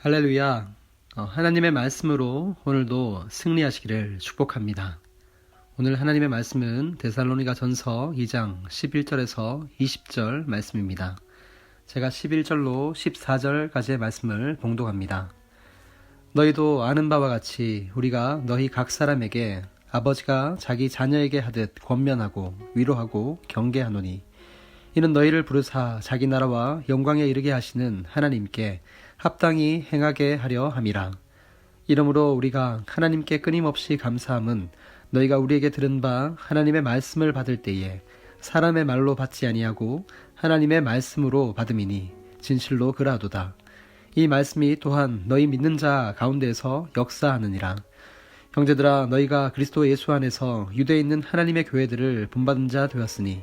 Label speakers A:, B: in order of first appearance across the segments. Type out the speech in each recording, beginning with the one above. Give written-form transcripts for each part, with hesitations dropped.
A: 할렐루야. 하나님의 말씀으로 오늘도 승리하시기를 축복합니다. 오늘 하나님의 말씀은 데살로니가 전서 2장 11절에서 20절 말씀입니다. 제가 11절로 14절까지의 말씀을 봉독합니다. 너희도 아는 바와 같이 우리가 너희 각 사람에게 아버지가 자기 자녀에게 하듯 권면하고 위로하고 경계하노니 이는 너희를 부르사 자기 나라와 영광에 이르게 하시는 하나님께 합당히 행하게 하려 함이라. 이러므로 우리가 하나님께 끊임없이 감사함은 너희가 우리에게 들은 바 하나님의 말씀을 받을 때에 사람의 말로 받지 아니하고 하나님의 말씀으로 받음이니 진실로 그라도다. 이 말씀이 또한 너희 믿는 자 가운데에서 역사하느니라. 형제들아, 너희가 그리스도 예수 안에서 유대에 있는 하나님의 교회들을 본받은 자 되었으니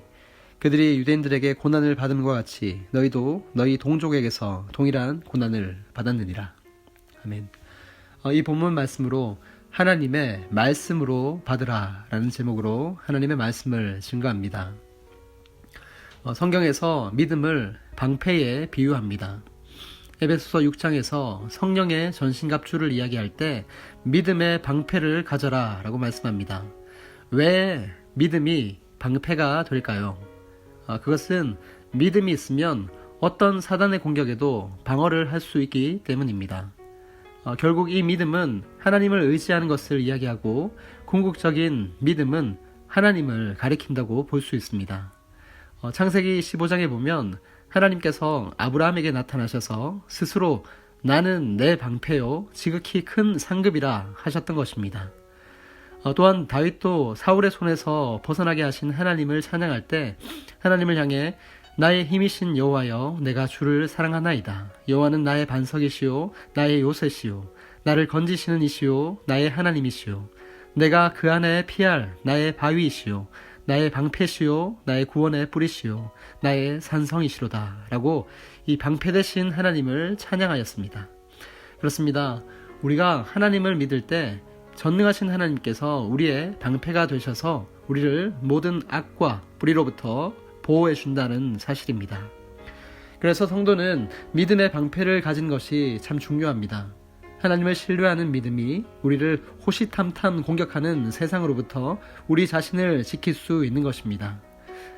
A: 그들이 유대인들에게 고난을 받음과 같이 너희도 너희 동족에게서 동일한 고난을 받았느니라. 아멘. 이 본문 말씀으로 하나님의 말씀으로 받으라 라는 제목으로 하나님의 말씀을 증거합니다. 성경에서 믿음을 방패에 비유합니다. 에베소서 6장에서 성령의 전신갑주를 이야기할 때 믿음의 방패를 가져라 라고 말씀합니다. 왜 믿음이 방패가 될까요? 그것은 믿음이 있으면 어떤 사단의 공격에도 방어를 할 수 있기 때문입니다. 결국 이 믿음은 하나님을 의지하는 것을 이야기하고 궁극적인 믿음은 하나님을 가리킨다고 볼 수 있습니다. 창세기 15장에 보면 하나님께서 아브라함에게 나타나셔서 스스로 나는 내 방패요 지극히 큰 상급이라 하셨던 것입니다. 또한 다윗도 사울의 손에서 벗어나게 하신 하나님을 찬양할 때 하나님을 향해 나의 힘이신 여호와여 내가 주를 사랑하나이다. 여호와는 나의 반석이시요 나의 요새시요 나를 건지시는 이시요 나의 하나님이시요 내가 그 안에 피할 나의 바위이시요 나의 방패시요 나의 구원의 뿌리시요 나의 산성이시로다 라고 이 방패 되신 하나님을 찬양하였습니다. 그렇습니다. 우리가 하나님을 믿을 때 전능하신 하나님께서 우리의 방패가 되셔서 우리를 모든 악과 불의로부터 보호해 준다는 사실입니다. 그래서 성도는 믿음의 방패를 가진 것이 참 중요합니다. 하나님을 신뢰하는 믿음이 우리를 호시탐탐 공격하는 세상으로부터 우리 자신을 지킬 수 있는 것입니다.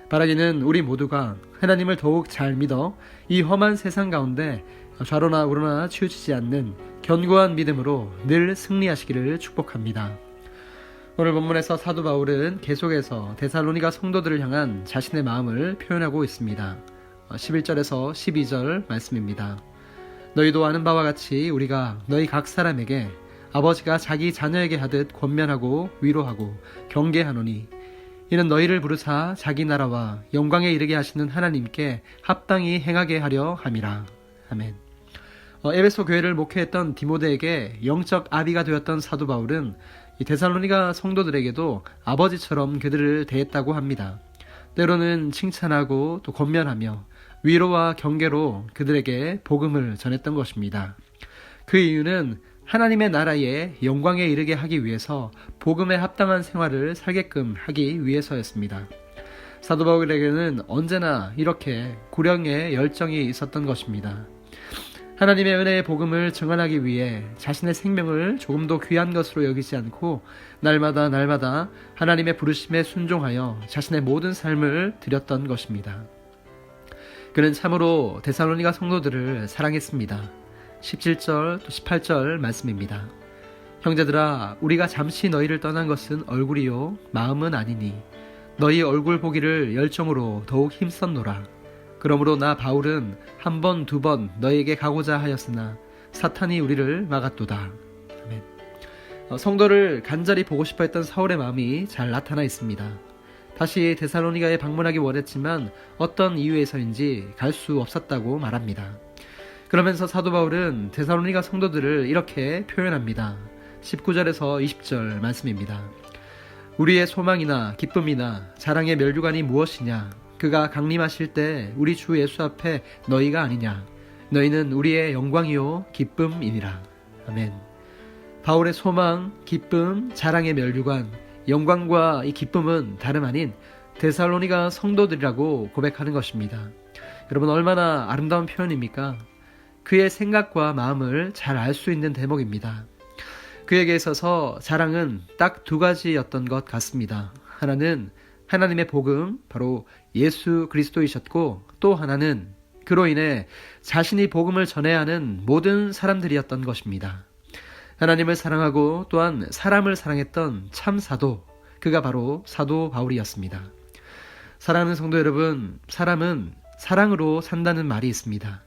A: 바라기는 우리 모두가 하나님을 더욱 잘 믿어 이 험한 세상 가운데 좌로나 우로나 치우치지 않는 견고한 믿음으로 늘 승리하시기를 축복합니다. 오늘 본문에서 사도 바울은 계속해서 데살로니가 성도들을 향한 자신의 마음을 표현하고 있습니다. 11절에서 12절 말씀입니다. 너희도 아는 바와 같이 우리가 너희 각 사람에게 아버지가 자기 자녀에게 하듯 권면하고 위로하고 경계하노니 이는 너희를 부르사 자기 나라와 영광에 이르게 하시는 하나님께 합당히 행하게 하려 함이라. 아멘. 에베소 교회를 목회했던 디모데에게 영적 아비가 되었던 사도 바울은 이 데살로니가 성도들에게도 아버지처럼 그들을 대했다고 합니다. 때로는 칭찬하고 또 권면하며 위로와 경계로 그들에게 복음을 전했던 것입니다. 그 이유는 하나님의 나라의 영광에 이르게 하기 위해서 복음에 합당한 생활을 살게끔 하기 위해서였습니다. 사도 바울에게는 언제나 이렇게 구령의 열정이 있었던 것입니다. 하나님의 은혜의 복음을 증언하기 위해 자신의 생명을 조금도 귀한 것으로 여기지 않고 날마다 하나님의 부르심에 순종하여 자신의 모든 삶을 드렸던 것입니다. 그는 참으로 데살로니가 성도들을 사랑했습니다. 17절 또 18절 말씀입니다. 형제들아, 우리가 잠시 너희를 떠난 것은 얼굴이요 마음은 아니니 너희 얼굴 보기를 열정으로 더욱 힘썼노라. 그러므로 나 바울은 한 번, 두 번 너희에게 가고자 하였으나 사탄이 우리를 막았도다. 아멘. 성도를 간절히 보고 싶어 했던 사울의 마음이 잘 나타나 있습니다. 다시 데살로니가에 방문하기 원했지만 어떤 이유에서인지 갈 수 없었다고 말합니다. 그러면서 사도 바울은 데살로니가 성도들을 이렇게 표현합니다. 19절에서 20절 말씀입니다. 우리의 소망이나 기쁨이나 자랑의 멸류관이 무엇이냐? 그가 강림하실 때 우리 주 예수 앞에 너희가 아니냐? 너희는 우리의 영광이요 기쁨이니라. 아멘. 바울의 소망, 기쁨, 자랑의 멸류관, 영광과 이 기쁨은 다름 아닌 데살로니가 성도들이라고 고백하는 것입니다. 여러분, 얼마나 아름다운 표현입니까? 그의 생각과 마음을 잘 알 수 있는 대목입니다. 그에게 있어서 사랑은 딱 두 가지였던 것 같습니다. 하나는 하나님의 복음, 바로 예수 그리스도이셨고, 또 하나는 그로 인해 자신이 복음을 전해야 하는 모든 사람들이었던 것입니다. 하나님을 사랑하고 또한 사람을 사랑했던 참 사도, 그가 바로 사도 바울이었습니다. 사랑하는 성도 여러분, 사람은 사랑으로 산다는 말이 있습니다.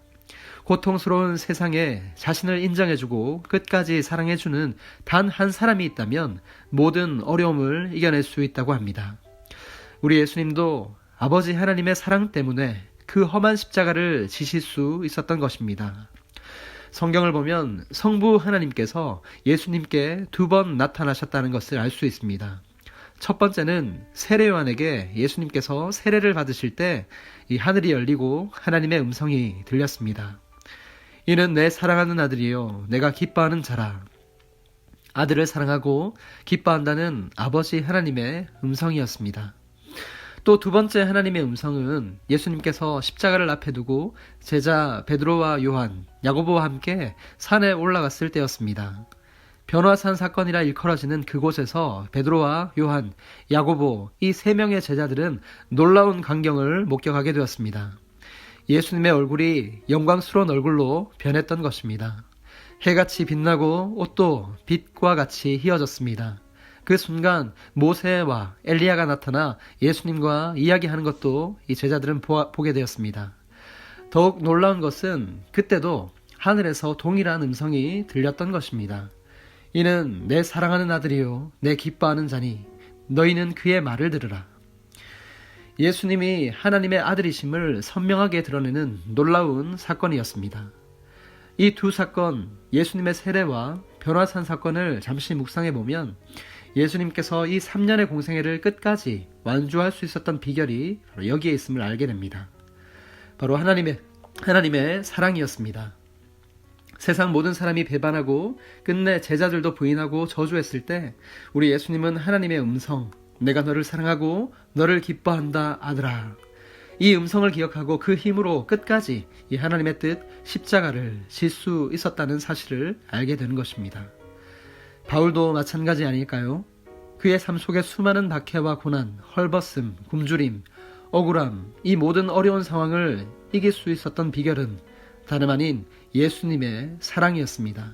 A: 고통스러운 세상에 자신을 인정해주고 끝까지 사랑해주는 단 한 사람이 있다면 모든 어려움을 이겨낼 수 있다고 합니다. 우리 예수님도 아버지 하나님의 사랑 때문에 그 험한 십자가를 지실 수 있었던 것입니다. 성경을 보면 성부 하나님께서 예수님께 2번 나타나셨다는 것을 알 수 있습니다. 첫 번째는 세례 요한에게 예수님께서 세례를 받으실 때 이 하늘이 열리고 하나님의 음성이 들렸습니다. 이는 내 사랑하는 아들이요 내가 기뻐하는 자라. 아들을 사랑하고 기뻐한다는 아버지 하나님의 음성이었습니다. 또 두 번째 하나님의 음성은 예수님께서 십자가를 앞에 두고 제자 베드로와 요한, 야고보와 함께 산에 올라갔을 때였습니다. 변화산 사건이라 일컬어지는 그곳에서 베드로와 요한, 야고보 이 3명의 제자들은 놀라운 광경을 목격하게 되었습니다. 예수님의 얼굴이 영광스러운 얼굴로 변했던 것입니다. 해같이 빛나고 옷도 빛과 같이 휘어졌습니다. 그 순간 모세와 엘리야가 나타나 예수님과 이야기하는 것도 이 제자들은 보게 되었습니다. 더욱 놀라운 것은 그때도 하늘에서 동일한 음성이 들렸던 것입니다. 이는 내 사랑하는 아들이요 내 기뻐하는 자니 너희는 그의 말을 들으라. 예수님이 하나님의 아들이심을 선명하게 드러내는 놀라운 사건이었습니다. 이 두 사건, 예수님의 세례와 변화산 사건을 잠시 묵상해 보면 예수님께서 이 3년의 공생애를 끝까지 완주할 수 있었던 비결이 바로 여기에 있음을 알게 됩니다. 바로 하나님의 사랑이었습니다. 세상 모든 사람이 배반하고 끝내 제자들도 부인하고 저주했을 때 우리 예수님은 하나님의 음성, 내가 너를 사랑하고 너를 기뻐한다 아들아, 이 음성을 기억하고 그 힘으로 끝까지 이 하나님의 뜻 십자가를 질 수 있었다는 사실을 알게 되는 것입니다. 바울도 마찬가지 아닐까요? 그의 삶 속에 수많은 박해와 고난, 헐벗음, 굶주림, 억울함, 이 모든 어려운 상황을 이길 수 있었던 비결은 다름 아닌 예수님의 사랑이었습니다.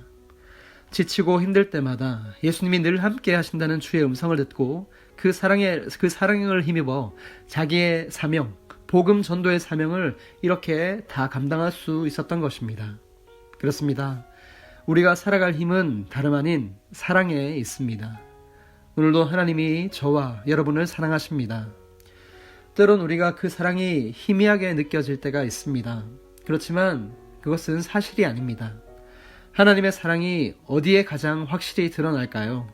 A: 지치고 힘들 때마다 예수님이 늘 함께 하신다는 주의 음성을 듣고 그 사랑을 힘입어 자기의 사명, 복음 전도의 사명을 이렇게 다 감당할 수 있었던 것입니다. 그렇습니다. 우리가 살아갈 힘은 다름 아닌 사랑에 있습니다. 오늘도 하나님이 저와 여러분을 사랑하십니다. 때론 우리가 그 사랑이 희미하게 느껴질 때가 있습니다. 그렇지만 그것은 사실이 아닙니다. 하나님의 사랑이 어디에 가장 확실히 드러날까요?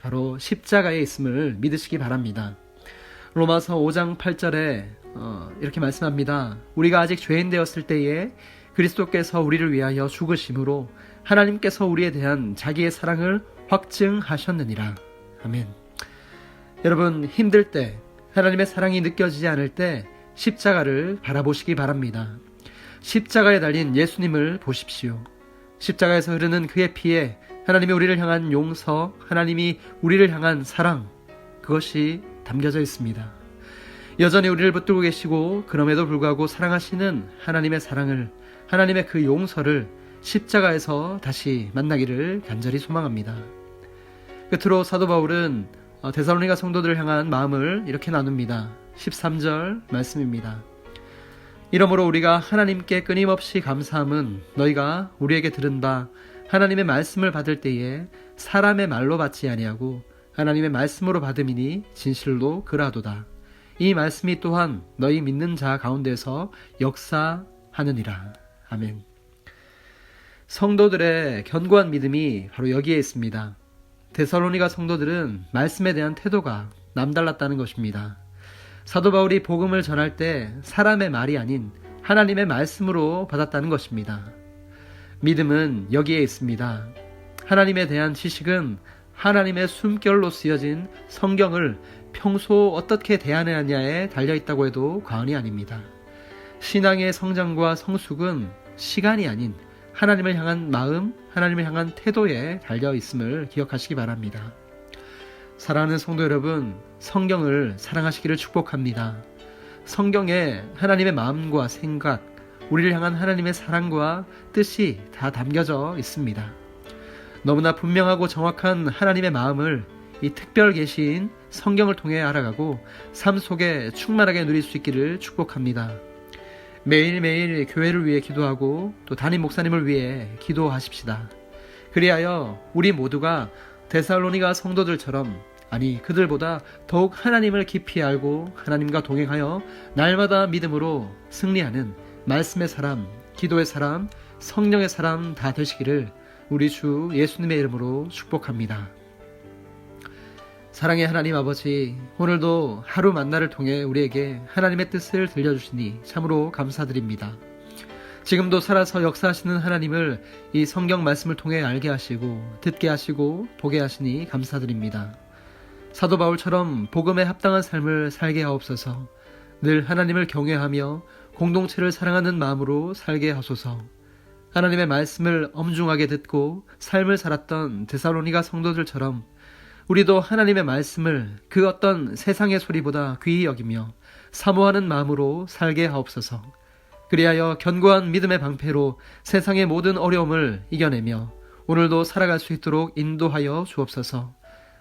A: 바로 십자가에 있음을 믿으시기 바랍니다. 로마서 5장 8절에 이렇게 말씀합니다. 우리가 아직 죄인 되었을 때에 그리스도께서 우리를 위하여 죽으심으로 하나님께서 우리에 대한 자기의 사랑을 확증하셨느니라. 아멘. 여러분, 힘들 때, 하나님의 사랑이 느껴지지 않을 때 십자가를 바라보시기 바랍니다. 십자가에 달린 예수님을 보십시오. 십자가에서 흐르는 그의 피에 하나님이 우리를 향한 용서, 하나님이 우리를 향한 사랑, 그것이 담겨져 있습니다. 여전히 우리를 붙들고 계시고 그럼에도 불구하고 사랑하시는 하나님의 사랑을, 하나님의 그 용서를 십자가에서 다시 만나기를 간절히 소망합니다. 끝으로 사도 바울은 데살로니가 성도들을 향한 마음을 이렇게 나눕니다. 13절 말씀입니다. 이러므로 우리가 하나님께 끊임없이 감사함은 너희가 우리에게 들은 바 하나님의 말씀을 받을 때에 사람의 말로 받지 아니하고 하나님의 말씀으로 받음이니 진실로 그라도다. 이 말씀이 또한 너희 믿는 자 가운데서 역사하느니라. 아멘. 성도들의 견고한 믿음이 바로 여기에 있습니다. 데살로니가 성도들은 말씀에 대한 태도가 남달랐다는 것입니다. 사도 바울이 복음을 전할 때 사람의 말이 아닌 하나님의 말씀으로 받았다는 것입니다. 믿음은 여기에 있습니다. 하나님에 대한 지식은 하나님의 숨결로 쓰여진 성경을 평소 어떻게 대하느냐에 달려있다고 해도 과언이 아닙니다. 신앙의 성장과 성숙은 시간이 아닌 하나님을 향한 마음, 하나님을 향한 태도에 달려 있음을 기억하시기 바랍니다. 사랑하는 성도 여러분, 성경을 사랑하시기를 축복합니다. 성경에 하나님의 마음과 생각, 우리를 향한 하나님의 사랑과 뜻이 다 담겨져 있습니다. 너무나 분명하고 정확한 하나님의 마음을 이 특별 계시인 성경을 통해 알아가고 삶 속에 충만하게 누릴 수 있기를 축복합니다. 매일매일 교회를 위해 기도하고 또 담임 목사님을 위해 기도하십시다. 그리하여 우리 모두가 데살로니가 성도들처럼, 아니 그들보다 더욱 하나님을 깊이 알고 하나님과 동행하여 날마다 믿음으로 승리하는 말씀의 사람, 기도의 사람, 성령의 사람 다 되시기를 우리 주 예수님의 이름으로 축복합니다. 사랑의 하나님 아버지, 오늘도 하루 만나를 통해 우리에게 하나님의 뜻을 들려주시니 참으로 감사드립니다. 지금도 살아서 역사하시는 하나님을 이 성경 말씀을 통해 알게 하시고 듣게 하시고 보게 하시니 감사드립니다. 사도 바울처럼 복음에 합당한 삶을 살게 하옵소서. 늘 하나님을 경외하며 공동체를 사랑하는 마음으로 살게 하소서. 하나님의 말씀을 엄중하게 듣고 삶을 살았던 데살로니가 성도들처럼 우리도 하나님의 말씀을 그 어떤 세상의 소리보다 귀히 여기며 사모하는 마음으로 살게 하옵소서. 그리하여 견고한 믿음의 방패로 세상의 모든 어려움을 이겨내며 오늘도 살아갈 수 있도록 인도하여 주옵소서.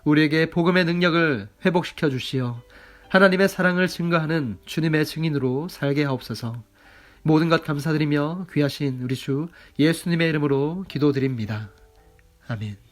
A: 우리에게 복음의 능력을 회복시켜 주시어 하나님의 사랑을 증거하는 주님의 증인으로 살게 하옵소서. 모든 것 감사드리며 귀하신 우리 주 예수님의 이름으로 기도드립니다. 아멘.